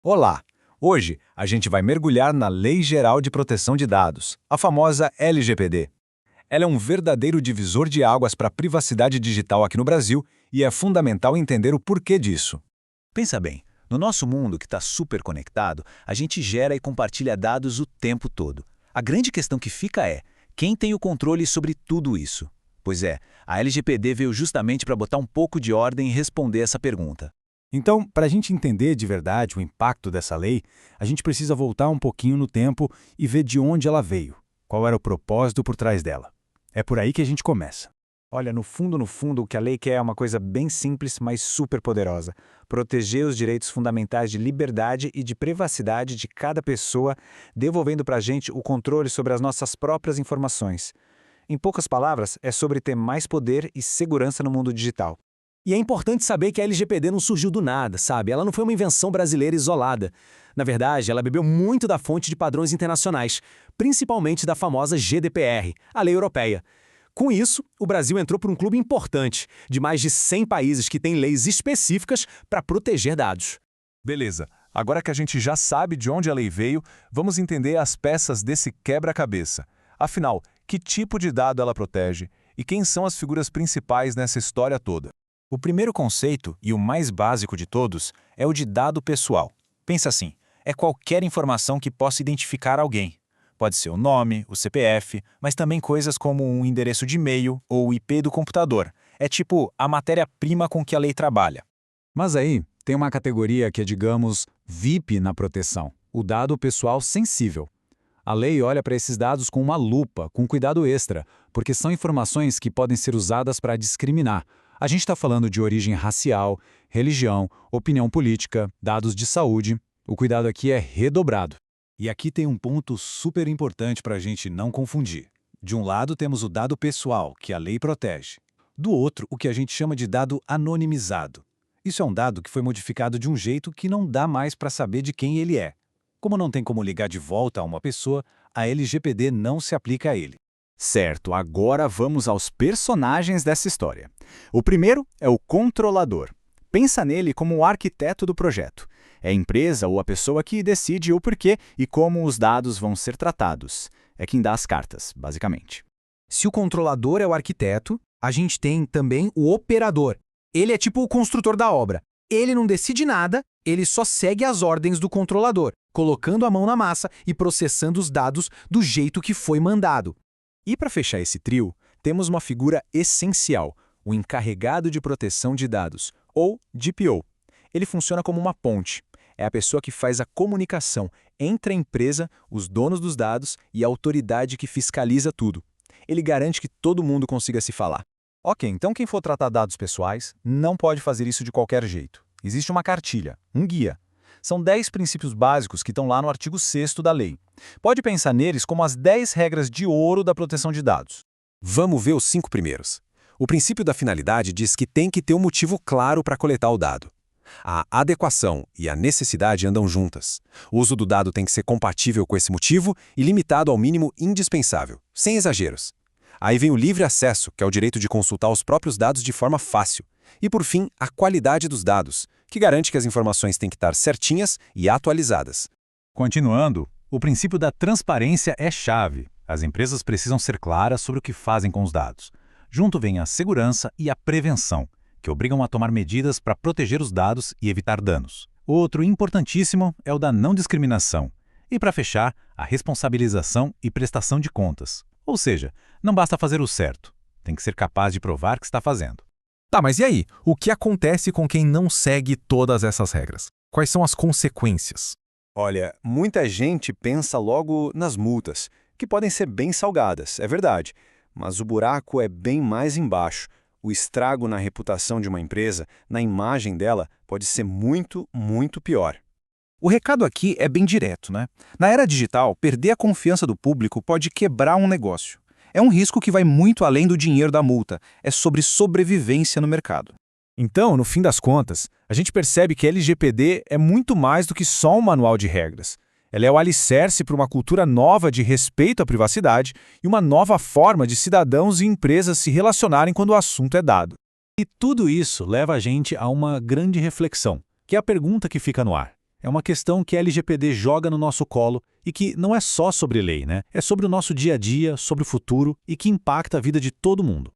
Olá! Hoje a gente vai mergulhar na Lei Geral de Proteção de Dados, a famosa LGPD. Ela é um verdadeiro divisor de águas para a privacidade digital aqui no Brasil e é fundamental entender o porquê disso. Pensa bem, no nosso mundo que está super conectado, a gente gera e compartilha dados o tempo todo. A grande questão que fica é, quem tem o controle sobre tudo isso? Pois é, a LGPD veio justamente para botar um pouco de ordem e responder essa pergunta. Então, para a gente entender de verdade o impacto dessa lei, a gente precisa voltar um pouquinho no tempo e ver de onde ela veio, qual era o propósito por trás dela. É por aí que a gente começa. Olha, no fundo, o que a lei quer é uma coisa bem simples, mas super poderosa. Proteger os direitos fundamentais de liberdade e de privacidade de cada pessoa, devolvendo para a gente o controle sobre as nossas próprias informações. Em poucas palavras, é sobre ter mais poder e segurança no mundo digital. E é importante saber que a LGPD não surgiu do nada, sabe? Ela não foi uma invenção brasileira isolada. Na verdade, ela bebeu muito da fonte de padrões internacionais, principalmente da famosa GDPR, a lei europeia. Com isso, o Brasil entrou para um clube importante, de mais de 100 países que têm leis específicas para proteger dados. Beleza, agora que a gente já sabe de onde a lei veio, vamos entender as peças desse quebra-cabeça. Afinal, que tipo de dado ela protege e quem são as figuras principais nessa história toda? O primeiro conceito, e o mais básico de todos, é o de dado pessoal. Pensa assim, é qualquer informação que possa identificar alguém. Pode ser o nome, o CPF, mas também coisas como um endereço de e-mail ou o IP do computador. É tipo a matéria-prima com que a lei trabalha. Mas aí tem uma categoria que é, digamos, VIP na proteção, o dado pessoal sensível. A lei olha para esses dados com uma lupa, com cuidado extra, porque são informações que podem ser usadas para discriminar. A gente está falando de origem racial, religião, opinião política, dados de saúde. O cuidado aqui é redobrado. E aqui tem um ponto super importante para a gente não confundir. De um lado temos o dado pessoal, que a lei protege. Do outro, o que a gente chama de dado anonimizado. Isso é um dado que foi modificado de um jeito que não dá mais para saber de quem ele é. Como não tem como ligar de volta a uma pessoa, a LGPD não se aplica a ele. Certo, agora vamos aos personagens dessa história. O primeiro é o controlador. Pensa nele como o arquiteto do projeto. É a empresa ou a pessoa que decide o porquê e como os dados vão ser tratados. É quem dá as cartas, basicamente. Se o controlador é o arquiteto, a gente tem também o operador. Ele é tipo o construtor da obra. Ele não decide nada, ele só segue as ordens do controlador, colocando a mão na massa e processando os dados do jeito que foi mandado. E para fechar esse trio, temos uma figura essencial, o encarregado de proteção de dados, ou DPO. Ele funciona como uma ponte. É a pessoa que faz a comunicação entre a empresa, os donos dos dados e a autoridade que fiscaliza tudo. Ele garante que todo mundo consiga se falar. Ok, então quem for tratar dados pessoais não pode fazer isso de qualquer jeito. Existe uma cartilha, um guia. São 10 princípios básicos que estão lá no artigo 6º da lei. Pode pensar neles como as 10 regras de ouro da proteção de dados. Vamos ver os 5 primeiros. O princípio da finalidade diz que tem que ter um motivo claro para coletar o dado. A adequação e a necessidade andam juntas. O uso do dado tem que ser compatível com esse motivo e limitado ao mínimo indispensável, sem exageros. Aí vem o livre acesso, que é o direito de consultar os próprios dados de forma fácil. E, por fim, a qualidade dos dados, que garante que as informações têm que estar certinhas e atualizadas. Continuando, o princípio da transparência é chave. As empresas precisam ser claras sobre o que fazem com os dados. Junto vem a segurança e a prevenção, que obrigam a tomar medidas para proteger os dados e evitar danos. Outro importantíssimo é o da não discriminação. E, para fechar, a responsabilização e prestação de contas. Ou seja, não basta fazer o certo, tem que ser capaz de provar que está fazendo. Tá, mas e aí? O que acontece com quem não segue todas essas regras? Quais são as consequências? Olha, muita gente pensa logo nas multas, que podem ser bem salgadas, é verdade. Mas o buraco é bem mais embaixo. O estrago na reputação de uma empresa, na imagem dela, pode ser muito, muito pior. O recado aqui é bem direto, né? Na era digital, perder a confiança do público pode quebrar um negócio. É um risco que vai muito além do dinheiro da multa, é sobre sobrevivência no mercado. Então, no fim das contas, a gente percebe que a LGPD é muito mais do que só um manual de regras. Ela é o alicerce para uma cultura nova de respeito à privacidade e uma nova forma de cidadãos e empresas se relacionarem quando o assunto é dado. E tudo isso leva a gente a uma grande reflexão, que é a pergunta que fica no ar. É uma questão que a LGPD joga no nosso colo e que não é só sobre lei, né? É sobre o nosso dia a dia, sobre o futuro e que impacta a vida de todo mundo.